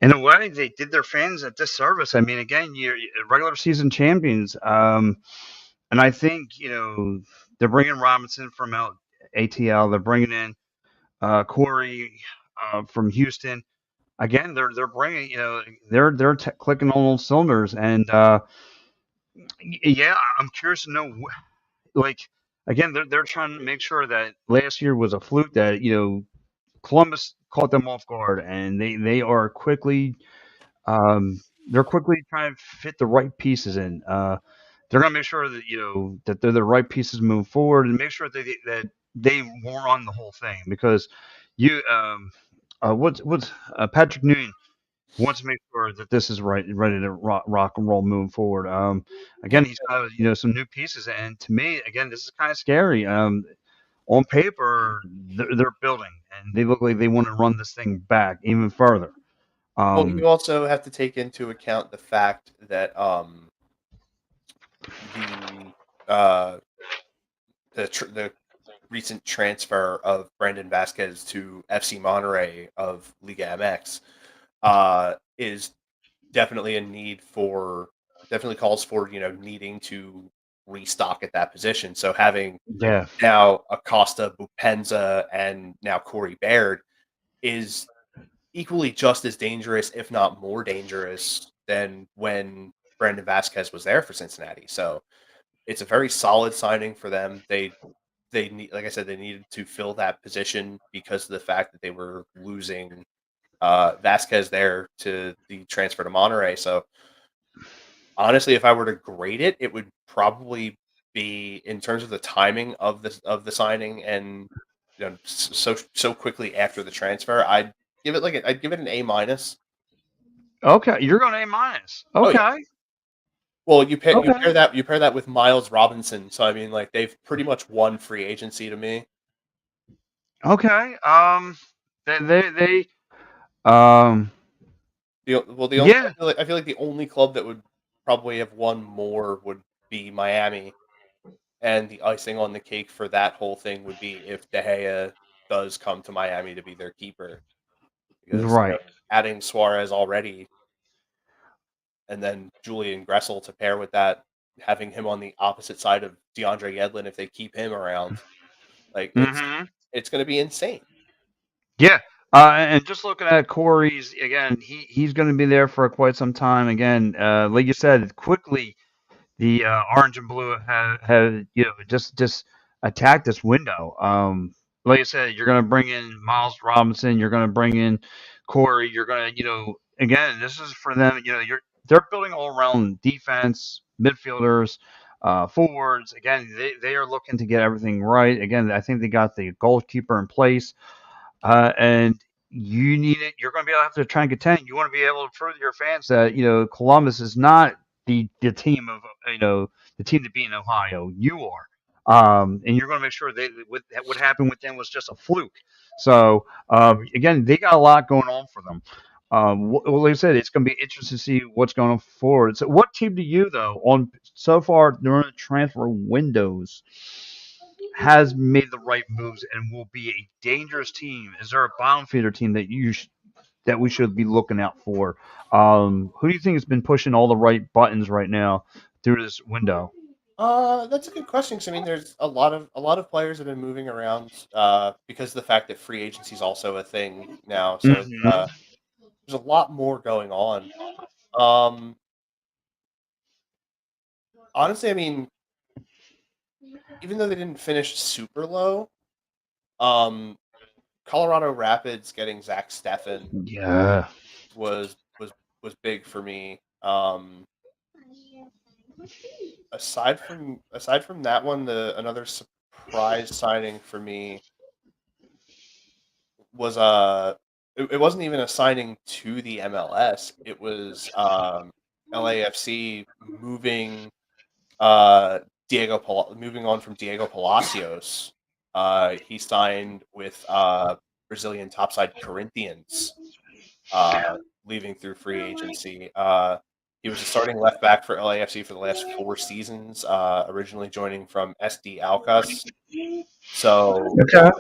in a way, they did their fans a disservice. I mean, again, you're regular season champions, and I think they're bringing Robinson from ATL. They're bringing in Corey from Houston. Again, they're bringing they're clicking on all cylinders, and yeah, I'm curious to know like again they're trying to make sure that last year was a fluke that Columbus caught them off guard, and they are quickly they're quickly trying to fit the right pieces in. They're gonna make sure that that they're the right pieces moving forward, and make sure that they won't run the whole thing because you what's Patrick Newton wants to make sure that this is ready to rock and roll moving forward. Again, he's got some new pieces, and to me, again, this is kind of scary. On paper, they're building, and they look like they want to run this thing back even further. Well, Um, you also have to take into account the fact that the uh, the recent transfer of Brandon Vasquez to FC Monterrey of Liga MX is definitely a need for definitely calls for needing to restock at that position. So having yeah, now Acosta, Bupenza, and now Corey Baird is equally just as dangerous, if not more dangerous, than when Brandon Vasquez was there for Cincinnati. So it's a very solid signing for them. They need, like I said, they needed to fill that position because of the fact that they were losing Vasquez there to the transfer to Monterrey. So honestly, if I were to grade it, it would probably be in terms of the timing of the signing and so quickly after the transfer. I'd give it an A minus. okay, you're going A minus. Oh yeah. Okay, Well, okay, you pair that with Miles Robinson. So I mean, like they've pretty much won free agency to me. okay. They um, The only yeah, I feel like the only club that would probably have won more would be Miami, and the icing on the cake for that whole thing would be if De Gea does come to Miami to be their keeper, because right. adding Suarez already, and then Julian Gressel to pair with that, having him on the opposite side of DeAndre Yedlin if they keep him around, like Hmm. it's going to be insane. Yeah. And just looking at Corey's again, he's going to be there for quite some time. Again, like you said, quickly the orange and blue have just attacked this window. Like I said, you're going to bring in Miles Robinson, you're going to bring in Corey, you're going to again, this is for them. They're building all around defense, midfielders, forwards. Again, they are looking to get everything right. Again, I think they got the goalkeeper in place. And you need it. You're going to be able to have to try and contend. You want to be able to prove to your fans that Columbus is not the team of the team that beat in Ohio. You are, and you're going to make sure what happened with them was just a fluke. So again, they got a lot going on for them. Well, like I said, it's going to be interesting to see what's going on forward. So, what team do you though on so far during the transfer windows has made the right moves and will be a dangerous team? Is there a bottom feeder team that that we should be looking out for? Who do you think has been pushing all the right buttons right now through this window? That's a good question. 'Cause, I mean, there's a lot of players have been moving around because of the fact that free agency is also a thing now. So Hmm. there's a lot more going on. Um, honestly, I mean, even though they didn't finish super low, um, Colorado Rapids getting Zach Steffen Yeah. was was big for me. Aside from that one, the another surprise signing for me was it wasn't even a signing to the MLS. It was LAFC moving moving on from Diego Palacios. He signed with Brazilian topside Corinthians, leaving through free agency. He was a starting left back for LAFC for the last 4 seasons, originally joining from SD Alcas. So Okay.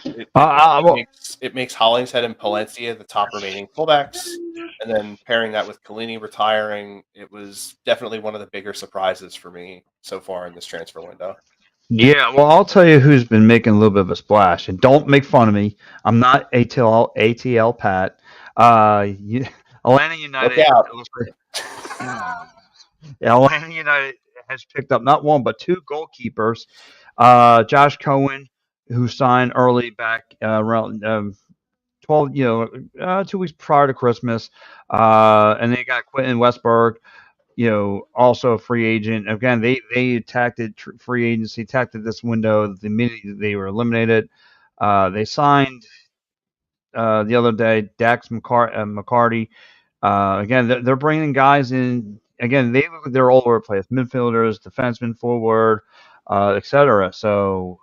It, Uh, it, uh, it well, makes it makes Hollingshead and Palencia the top remaining fullbacks, and then pairing that with Collini retiring, it was definitely one of the bigger surprises for me so far in this transfer window. yeah, well, I'll tell you who's been making a little bit of a splash, and don't make fun of me. I'm not ATL Pat. You, Atlanta Look United. out! It looks yeah, Atlanta United has picked up not one but two goalkeepers. Josh Cohen, who signed early back around 12, 2 weeks prior to Christmas, and they got Quentin Westberg, also a free agent. Again, they attacked it free agency, attacked it this window the minute they were eliminated. They signed the other day Dax McCarty. Again, they're bringing guys in. Again, they're all over the place: midfielders, defensemen, forward, etc. So,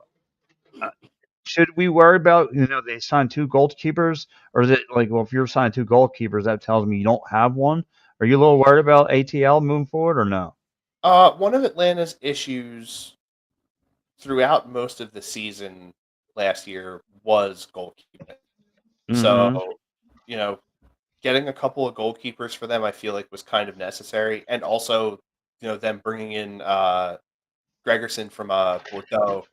should we worry about they signed two goalkeepers, or is it like, well, if you're signed two goalkeepers, that tells me you don't have one? Are you a little worried about ATL moving forward, or no? One of Atlanta's issues throughout most of the season last year was goalkeeping. So, Mm-hmm. you know, getting a couple of goalkeepers for them, I feel like was kind of necessary, and also, them bringing in Gregerson from Bordeaux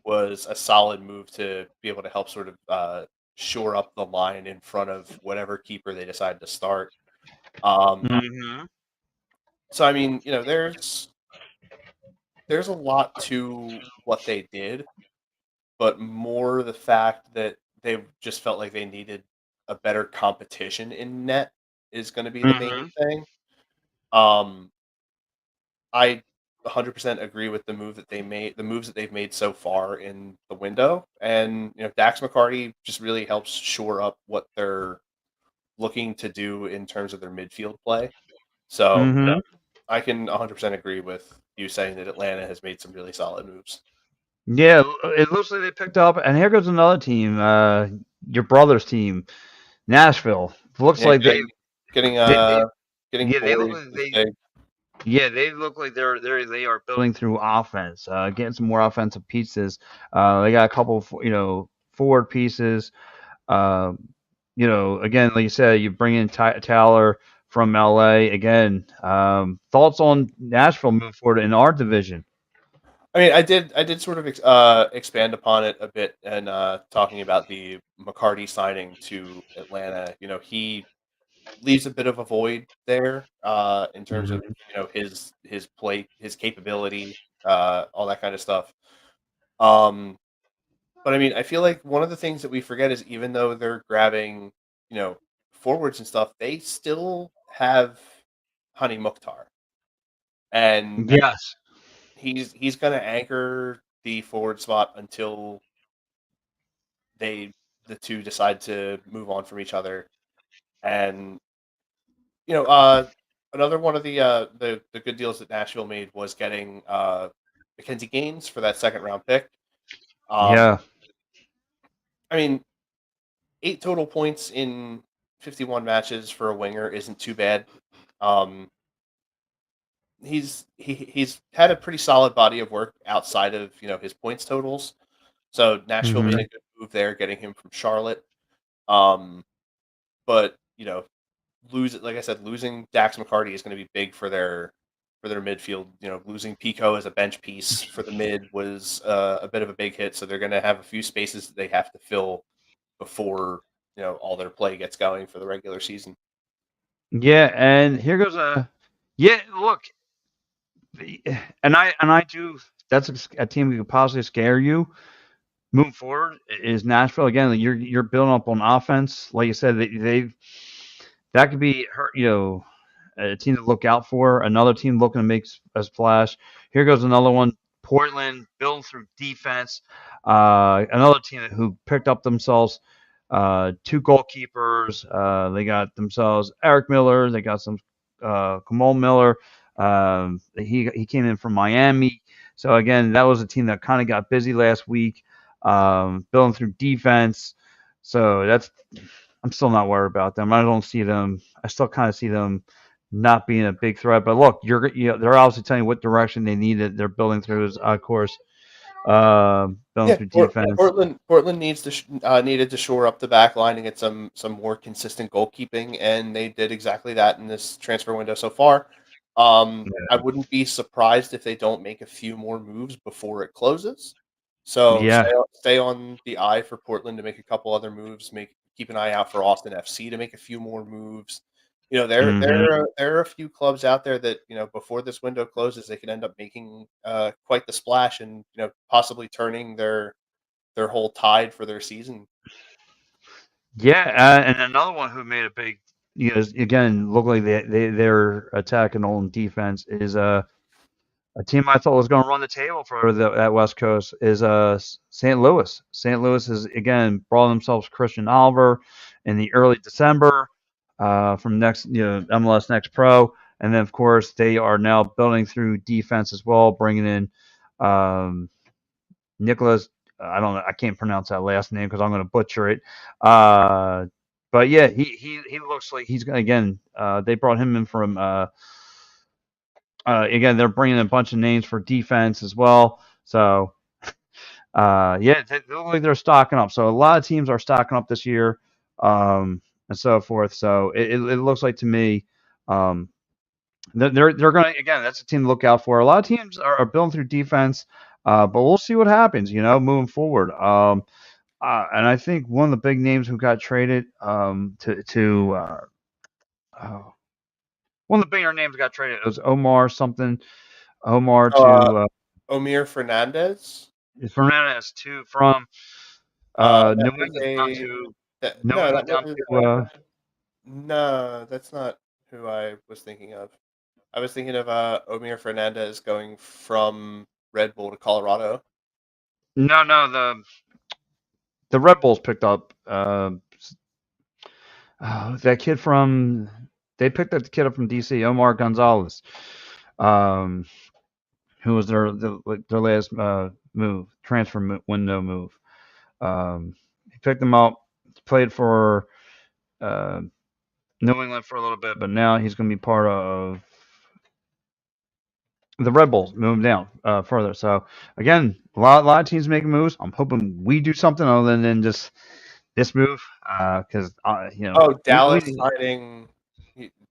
was a solid move to be able to help sort of shore up the line in front of whatever keeper they decide to start. Um, Mm-hmm. so I mean, there's a lot to what they did, but more the fact that they just felt like they needed a better competition in net is going to be the main Mm-hmm. thing. Um, I 100% agree with the moves that they've made so far in the window, and Dax McCarty just really helps shore up what they're looking to do in terms of their midfield play. So Mm-hmm. I can 100% agree with you saying that Atlanta has made some really solid moves. Yeah, it looks like they picked up, and here goes another team, your brother's team, Nashville. Looks Yeah, like getting they, they getting yeah, they look Ford like is big. they look like they are building through offense, getting some more offensive pieces. They got a couple, forward pieces. Uh, again, like you said, you bring in Tyler from LA. Again, thoughts on Nashville moving forward in our division? I mean, I did sort of expand upon it a bit and talking about the McCarty signing to Atlanta. He leaves a bit of a void there in terms of Mhm. his play, his capability, all that kind of stuff. Um, but I mean, I feel like one of the things that we forget is even though they're grabbing you know forwards and stuff, they still have Honey Mukhtar, and Yes. he's going to anchor the forward spot until they the two decide to move on from each other. And you know, another one of the good deals that Nashville made was getting Mackenzie Gaines for that second round pick. Um, Yeah. I mean, 8 total points in 51 matches for a winger isn't too bad. Um, he's had a pretty solid body of work outside of his points totals. So Nashville made Hmm. a good move there, getting him from Charlotte. Um, but like I said, losing Dax McCarty is going to be big for their midfield. Losing Pico as a bench piece for the mid was a bit of a big hit. So they're going to have a few spaces that they have to fill before all their play gets going for the regular season. Yeah, and here goes a yeah. Look, and I do. That's a team that could possibly scare you moving forward. Is Nashville again? Like, you're building up on offense, like you said. They that could be hurt. A team to look out for. Another team looking to make a splash. Here goes another one. Portland building through defense. Another team who picked up themselves two goalkeepers. They got themselves Eric Miller. They got some Kamal Miller. He came in from Miami. So again, that was a team that kind of got busy last week, building through defense. So I'm still not worried about them. I don't see them. I still kind of see them not being a big threat. But look, they're obviously telling you what direction they need it. They're building through, of course, Going Yeah, through defense. Portland needs to needed to shore up the back line and get some more consistent goalkeeping, and they did exactly that in this transfer window so far. I wouldn't be surprised if they don't make a few more moves before it closes. So Yeah. stay on the eye for Portland to make a couple other moves. Keep an eye out for Austin FC to make a few more moves. You know, Hmm. there are a few clubs out there that, you know, before this window closes, they could end up making quite the splash and, you know, possibly turning their whole tide for their season. Yeah, and another one who made a big, again, look like they're attacking on defense is a team I thought was going to run the table for that West Coast is St. Louis. St. Louis has again brought themselves Christian Oliver in the early December from next MLS Next Pro, and then of course they are now building through defense as well, bringing in um, Nicholas. I don't know. I can't pronounce that last name because I'm going to butcher it. Uh, but yeah, he looks like he's gonna again. They brought him in from. Again, they're bringing in a bunch of names for defense as well. So yeah, they look like they're stocking up. So a lot of teams are stocking up this year, and so forth. So it looks like to me. Um, they're going to again. That's a team to look out for. A lot of teams are building through defense, but we'll see what happens. Moving forward. And I think one of the big names who got traded oh, one of the bigger names got traded was Omar something. Omar Uh, to Omir Fernandez. Fernandez to from That New was England down a to that New no, England that down was to no, that's not who I was thinking of. I was thinking of Omir Fernandez going from Red Bull to Colorado. no the Red Bulls picked up that kid from they picked up the kid up from DC Omar Gonzalez, um, who was their last window move. He picked them up, played for uh, New England for a little bit, but now he's going to be part of the Red Bulls, moving down further. So again, a lot of teams making moves. I'm hoping we do something other than just this move, because Oh, we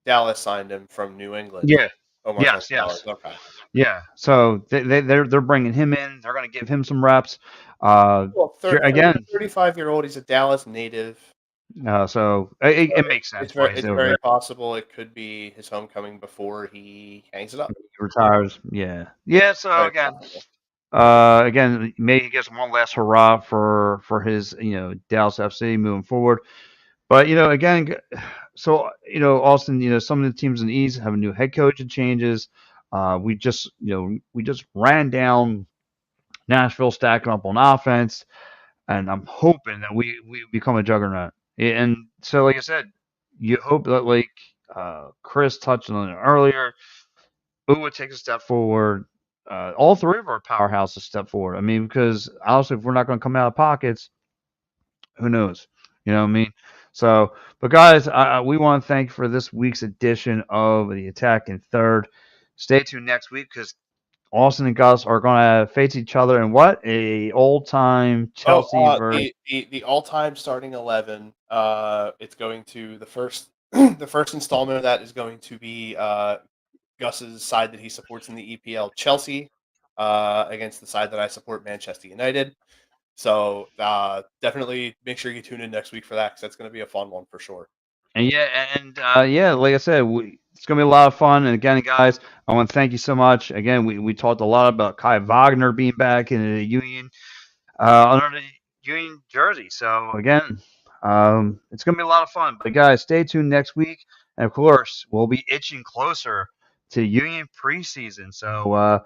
Dallas signed him from New England. yeah, Omar yes, Gonzalez. yes, Okay. yeah. So they're bringing him in. They're going to give him some reps. Uh, Well, again, 35-year-old. He's a Dallas native. so So it makes sense why he's it's over very there. possible it could be his homecoming before he hangs it up. He retires. Yeah, yeah. So Very again, possible. maybe he gets one last hurrah for his Dallas FC moving forward. But again, so Austin, some of the teams in the East have a new head coach and changes. We just ran down Nashville stacking up on offense, and I'm hoping that we become a juggernaut. And so, like I said, you hope that Chris touched on it earlier, Uwa takes a step forward. All three of our powerhouses step forward. I mean, because honestly, if we're not going to come out of pockets, who knows? You know what I mean? So, but guys, we want to thank you for this week's edition of the Attack in Third. Stay tuned next week because Austin and Gus are going to face each other in what a old time Oh, Chelsea versus. the all-time starting 11. It's going to the first the first installment of that is going to be Gus's side that he supports in the EPL, Chelsea, against the side that I support, Manchester United. So definitely make sure you tune in next week for that because that's going to be a fun one for sure. And yeah, like I said, it's gonna be a lot of fun. And again, guys, I want to thank you so much. Again, we talked a lot about Kai Wagner being back in the Union, under the Union jersey. So again, it's gonna be a lot of fun. But guys, stay tuned next week, and of course, we'll be itching closer to Union preseason. So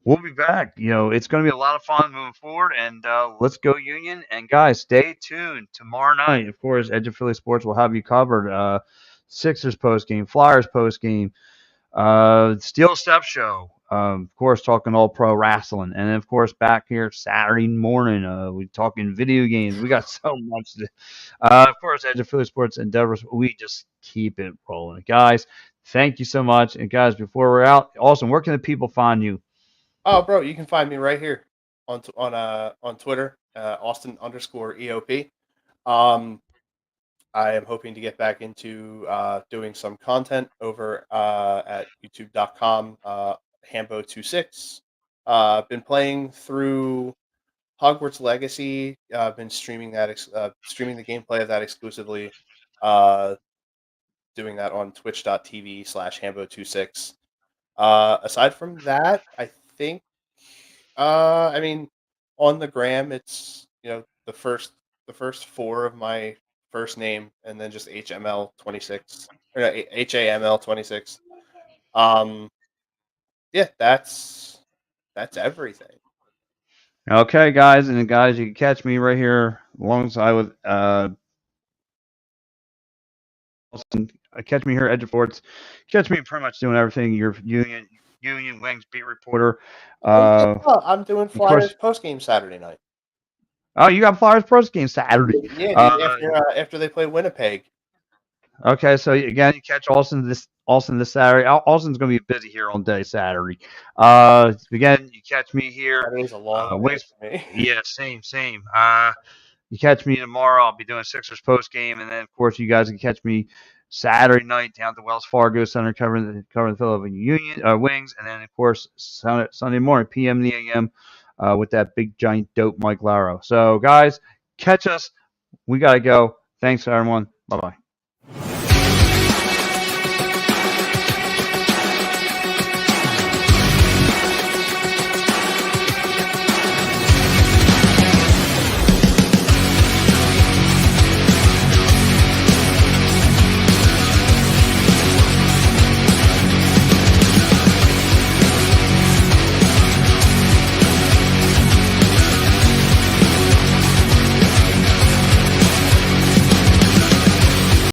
we'll be back. It's going to be a lot of fun moving forward, and let's go Union. And guys, stay tuned tomorrow night. Of course, Edge of Philly Sports will have you covered. Sixers post game, Flyers post game, Steel Step Show. Of course, talking all pro wrestling, and then, of course, back here Saturday morning, we talking video games. We got so much. Of course, Edge of Philly Sports endeavors. We just keep it rolling, guys. Thank you so much, and guys, before we're out, Austin, where can the people find you? Oh, bro, you can find me right here. on Twitter, Austin_EOP. I am hoping to get back into doing some content over at youtube.com, Hambo26. Been playing through Hogwarts Legacy. Been streaming streaming the gameplay of that exclusively. Doing that on twitch.tv/Hambo26. Aside from that, I think, I mean, on the gram, it's the first four of my first name, and then just HML26 or no, HAML26. Um, yeah, that's everything. Okay, guys, and guys, you can catch me right here alongside with catch me here at Edge of Forts. Catch me pretty much doing everything. Your Union Wings beat reporter. Oh, yeah, Uh, I'm doing of course. Flyers post game Saturday night. Oh, you got Flyers Pros game Saturday. Yeah, dude. After they play Winnipeg. Okay, so again, you catch Austin this Saturday. Austin's going to be busy here all day Saturday. Again, you catch me here. Saturday's a long day Wings, for me. yeah, same. You catch me tomorrow. I'll be doing Sixers post game, and then of course you guys can catch me Saturday night down at the Wells Fargo Center covering the Philadelphia Union Wings, and then of course Sunday morning p.m. to a.m. With that big giant dope Mike Laro. So guys, catch us. We gotta go. Thanks everyone. Bye bye.